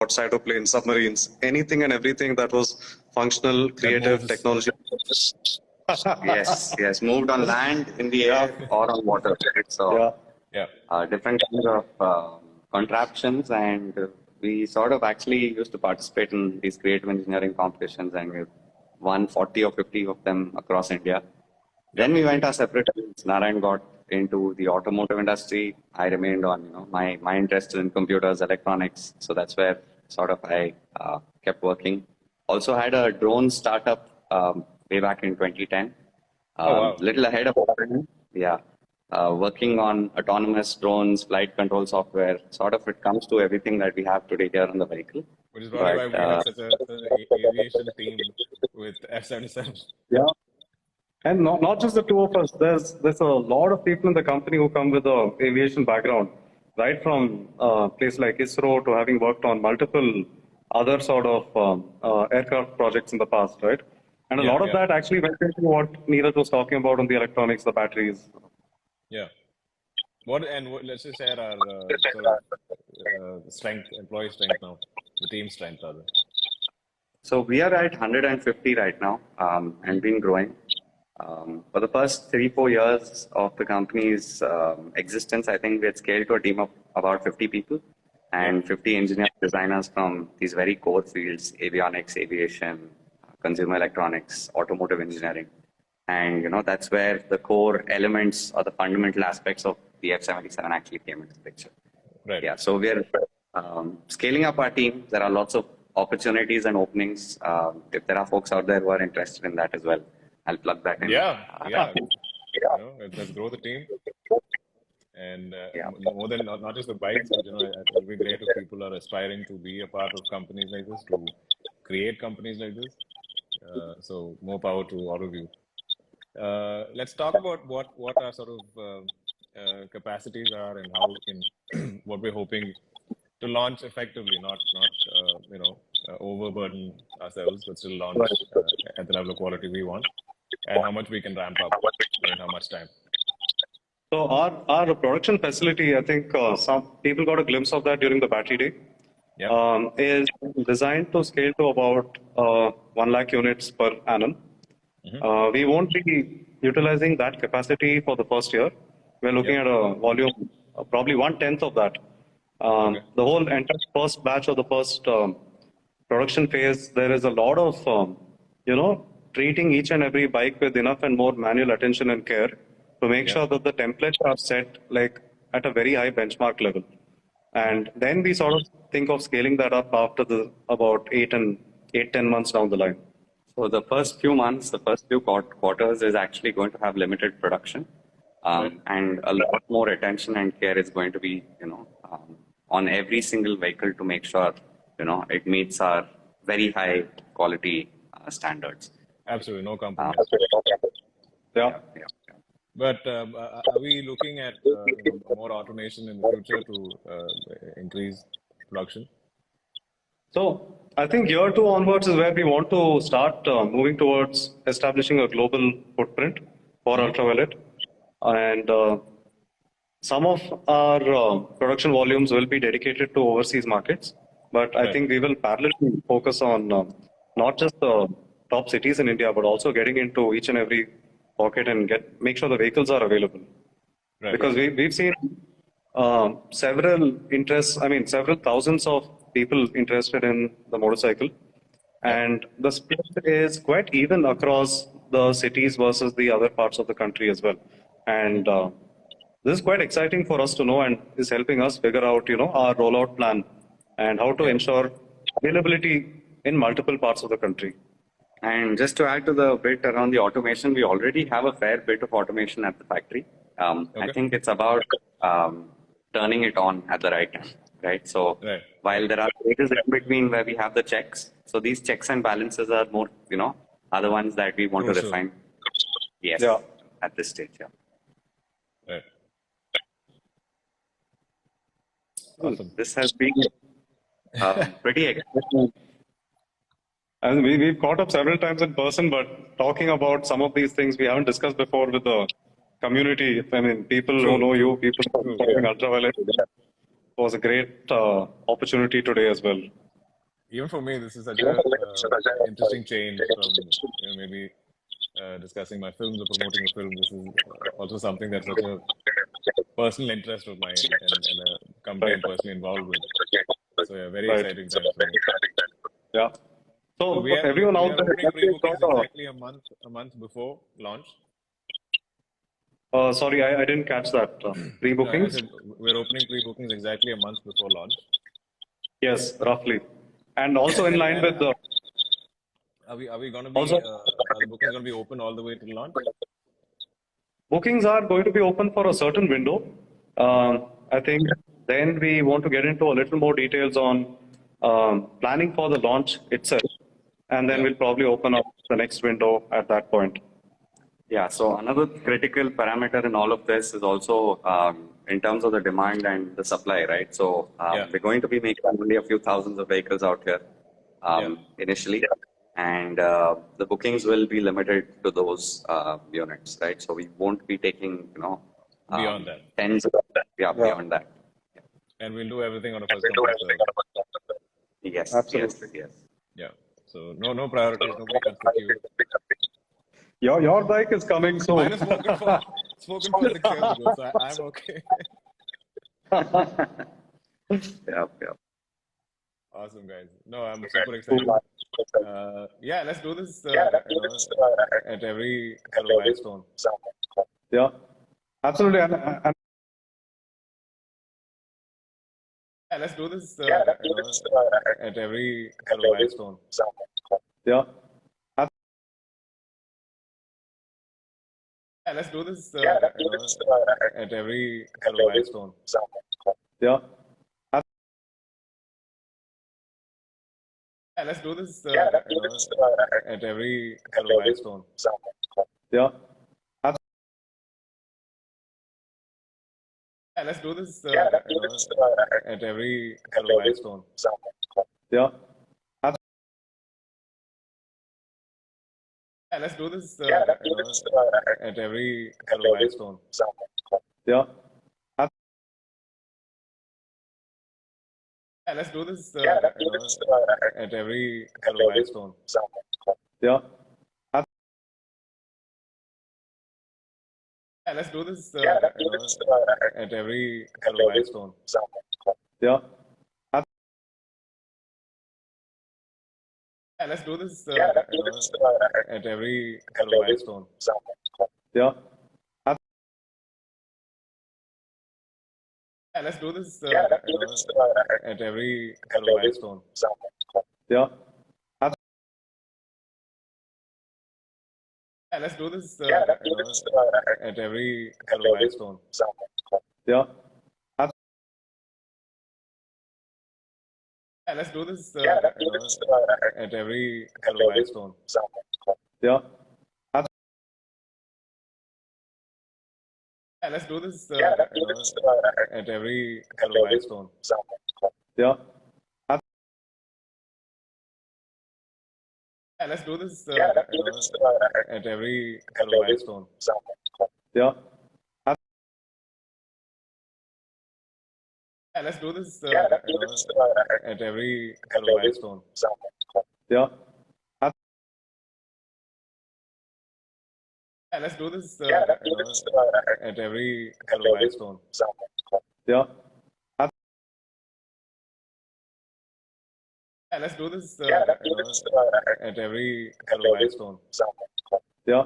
cytoplanes, submarines, anything and everything that was functional, creative, technology. Yes. Moved on land, in the air, or on water. Right? So, different kinds of contraptions, and we sort of actually used to participate in these creative engineering competitions, and we won 40 or 50 of them across India. Then we went our separate ways. Narayan got into the automotive industry. I remained on, my interest in computers, electronics. So that's where sort of I kept working. Also had a drone startup way back in 2010. Little ahead of time. Yeah. Working on autonomous drones, flight control software. Sort of it comes to everything that we have today here on the vehicle. Which is probably why we have such an aviation team with F-77. Yeah. And not just the two of us. There's a lot of people in the company who come with a aviation background, right from places like ISRO to having worked on multiple other sort of aircraft projects in the past, right? And a lot of that actually went into what Neeraj was talking about on the electronics, the batteries. Yeah. Let's just share our strength, employee strength now, the team strength rather. So we are at 150 right now, and been growing. For the first 3-4 years of the company's existence, I think we had scaled to a team of about 50 people and 50 engineers, designers from these very core fields: avionics, aviation, consumer electronics, automotive engineering. And that's where the core elements or the fundamental aspects of the F-77 actually came into the picture. Right. Yeah. So we're scaling up our team. There are lots of opportunities and openings. If there are folks out there who are interested in that as well, I'll plug that in. Let's grow the team. And more than not just the bikes, but it will be great if people are aspiring to be a part of companies like this, to create companies like this. So more power to all of you. Let's talk about what our sort of capacities are and how what we're hoping to launch effectively, not overburden ourselves, but still launch at the level of quality we want, and how much we can ramp up in how much time. So our production facility, I think some people got a glimpse of that during the battery day, is designed to scale to about 1 lakh units per annum. We won't be utilizing that capacity for the first year. We're looking at a volume probably 1/10 of that. The whole entire first batch of the first production phase, there is a lot of treating each and every bike with enough and more manual attention and care to make sure that the templates are set like at a very high benchmark level. And then we sort of think of scaling that up after about 8-10 months down the line. So the first few months, the first few quarters is actually going to have limited production, and a lot more attention and care is going to be, on every single vehicle to make sure, it meets our very high quality standards. Absolutely, no compromise. Yeah. But are we looking at more automation in the future to increase production? So I think year 2 onwards is where we want to start moving towards establishing a global footprint for ultraviolet. And some of our production volumes will be dedicated to overseas markets. But I think we will parallelly focus on not just the top cities in India, but also getting into each and every pocket and make sure the vehicles are available. Right. Because we've seen several thousands of people interested in the motorcycle, and the split is quite even across the cities versus the other parts of the country as well. And this is quite exciting for us to know, and is helping us figure out, our rollout plan and how to ensure availability in multiple parts of the country. And just to add to the bit around the automation, we already have a fair bit of automation at the factory. I think it's about turning it on at the right time, right? So while there are stages in between where we have the checks, so these checks and balances are more, are the ones that we want to refine. Yes, at this stage, Right. Awesome. This has been pretty exciting. And we've caught up several times in person, but talking about some of these things we haven't discussed before with the community. I mean, people who know you, people following ultraviolet. It was a great opportunity today as well. even for me, this is such a interesting change from maybe discussing my films or promoting a film. This is also something that's such a personal interest of mine and a company I'm personally involved with. So yeah, very exciting times for me. Yeah. So we are everyone out there, opening pre-bookings exactly a month before launch. Sorry, I didn't catch that. Pre-bookings? I said we're opening pre-bookings exactly a month before launch. Yes, roughly. And also in line with the... Are we going to be, are the bookings going to be open all the way to launch? Bookings are going to be open for a certain window. I think then we want to get into a little more details on planning for the launch itself. And then we'll probably open up the next window at that point. Yeah, so another critical parameter in all of this is also in terms of the demand and the supply, right? So we're going to be making only a few thousands of vehicles out here initially, and the bookings will be limited to those units, right? So we won't be taking, beyond that. Tens of beyond that. And we'll do everything on a first come first serve. Yes, absolutely. Yes. Yeah. So no priorities, nobody comes to queue. Your bike is coming soon. Mine is spoken for 6 years ago, so I'm okay. Yeah. Awesome, guys. No, I'm super excited. Yeah, let's do this at every sort of milestone. Yeah, absolutely. Yeah, let's do this at every sort of milestone. Yeah. Yeah, let's do this at every sort of milestone. Yeah. Yeah, let's do this at every sort of milestone. Yeah. Yeah, let's do this at every sort of milestone. Yeah. Yeah, let's do this at every sort of milestone. Yeah. Yeah, let's do this at every sort of milestone. Yeah. Yeah, let's do this at every sort of milestone. Yeah. Yeah, let's do this at every sort of milestone. Yeah. Yeah, let's do this at every sort of milestone. Yeah. Yeah, let's do this at every sort of milestone. Yeah. Yeah, let's do this at every sort of milestone. Yeah. Yeah, let's do this at every sort of milestone. Yeah. Yeah, let's do this at every sort of milestone. Yeah. Yeah, let's do this at every sort of milestone. Yeah. Yeah, let's do this at every sort of milestone. Yeah. Yeah, let's do this at every sort of milestone. Yeah.